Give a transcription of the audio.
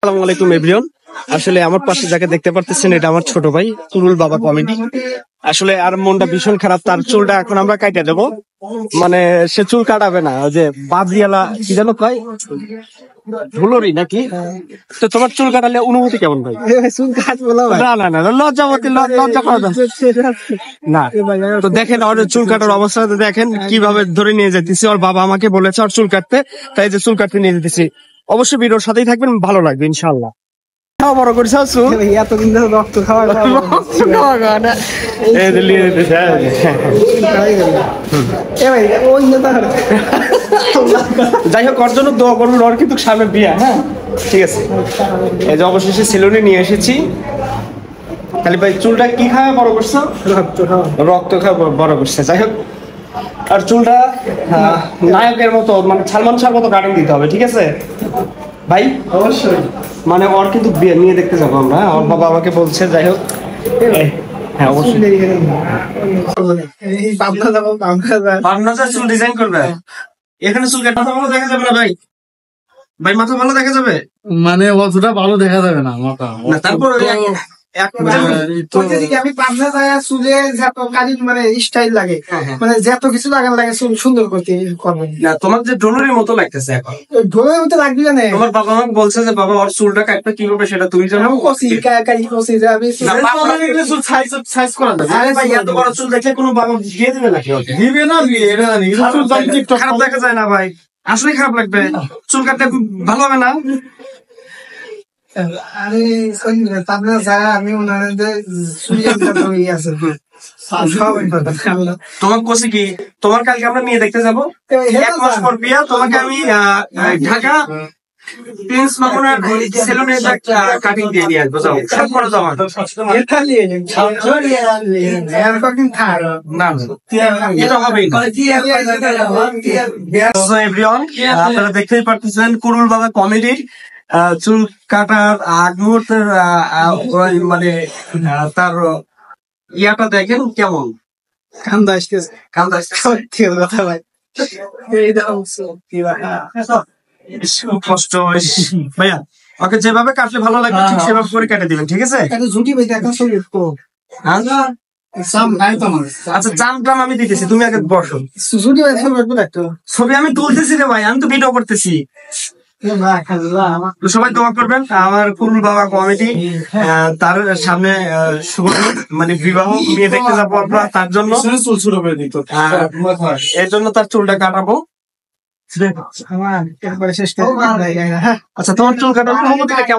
আসসালামু আলাইকুম এভরিওয়ান। আসলে আমার পাশে যাকে দেখতে পারতেছেন এটা আমার ছোট ভাই কুরুল বাবা কমেডি। আসলে আর মনটা ভীষণ খারাপ, তার চুলটা এখন আমরা কাটে দেবো। মানে সে চুল কাটাবে না, ওই যে বাদরিয়ালা কি যেন কয় ঝুলরি নাকি। তো তোমার চুল কাটালে অনুভূতি কেমন ভাই? চুল কাটবো না না না না লজ্জাবতী লজ্জা করা না। তো দেখেন ওর চুল কাটার অবস্থাতে দেখেন কিভাবে ধরে নিয়ে যেতেছি। ওর বাবা আমাকে বলেছে ওর চুল কাটতে, তাই যে চুল কাটতে নিয়ে যেতেছি। অবশ্যই ভিডিওর সাথেই থাকবেন, ভালো লাগবে ইনশাআল্লাহ। বড় করেছ এতদিন ধরে রক্ত খাওয়া যাই হোক, ওর জন্য দোয়া করুন, ওর কিন্তু সামনে বিয়া। হ্যাঁ ঠিক আছে। এই যে অবশেষে সেলুনে নিয়ে এসেছি। খালি ভাই চুলটা কি খাওয়া বড় করছো? রক্ত খাওয়া বড় করছে। যাই হোক, আর চুলটা নায়কের মতো মানে সালমান শাহর মতো কাটিং দিতে হবে, ঠিক আছে ভাই? অবশ্যই। মানে ওর কিন্তু বিয়ে নিয়ে দেখতে যাবো আমরা, ওর বাবা আমাকে বলছে। যাই হোক, হ্যাঁ অবশ্যই চুল ডিজাইন করবে। এখানে চুল মাথা ভালো দেখা যাবে না ভাই? ভাই মাথা ভালো দেখা যাবে মানে অতটা ভালো দেখা যাবে না মাথা। তারপর আমি পাবনা যায় চুলে যত কাজের মানে স্টাইল লাগে, মানে যত কিছু লাগানো লাগে চুল সুন্দর করতে করবেন। তোমার যে ডোলরের মতো লাগতেছে এখন। ঢোলের মতো লাগবে না। তোমার বাবা আমাকে বলছে যে বাবা ওর চুলটা কাটবে কি করবে সেটা তুমি জানো। আমি সাইজ করা যাবে। আরে ভাই এত বড় চুল দেখলে কোনো বাবা দিয়ে দিবে নাকি? ওকে দিবে না, এটা জানি খারাপ দেখা যায় না ভাই, আসলে খারাপ লাগবে। চুল কাটতে ভালো হবে না। আরে পাবনা যায় আমি ওনাদের আছে। তোমার কোসে কি তোমার কালকে আমরা মেয়ে দেখতে যাবো, 1 মাস পর বিয়া। তোমাকে আমি ঢাকা প্রিন্স মামুনার সেলুনে কাটিং দিয়ে নিয়ে আসবো। যাও সব করে দাও। এটা হবেই না। আপনারা দেখতেই পারতেছেন কুরুল বাবা কমেডির চুল কাটার আগ মুহূর্তের মানে তার ইয়াটা দেখেন কেমন। কান্দা আসতেছে, কান্দা আসতেছে। সত্যি কথা ভাই। কষ্ট ভাইয়া, ওকে যেভাবে কাটলে ভালো লাগবে ঠিক সেভাবে করে কেটে দিবেন, ঠিক আছে? ঝুঁকি ভাই দেখা ছবি আচ্ছা জাম টাম আমি দিতেছি, তুমি আগে বসো। ঝুঁকি ভাই একটা ছবি আমি তুলতেছি রে ভাই, আমি তো ভিডিও করতেছি। সবাই দোয়া করবেন আমার কুরুল বাবা কমেডি তার সামনে মানে বিবাহ বিয়ে দেখতে যাবো আমরা, তার জন্য চুল ছোট করে দিত। এর জন্য তার চুলটা কাটাবো। আমার একবারে শেষ। আচ্ছা তোমার চুল কাটার অনুমতিটা কেমন?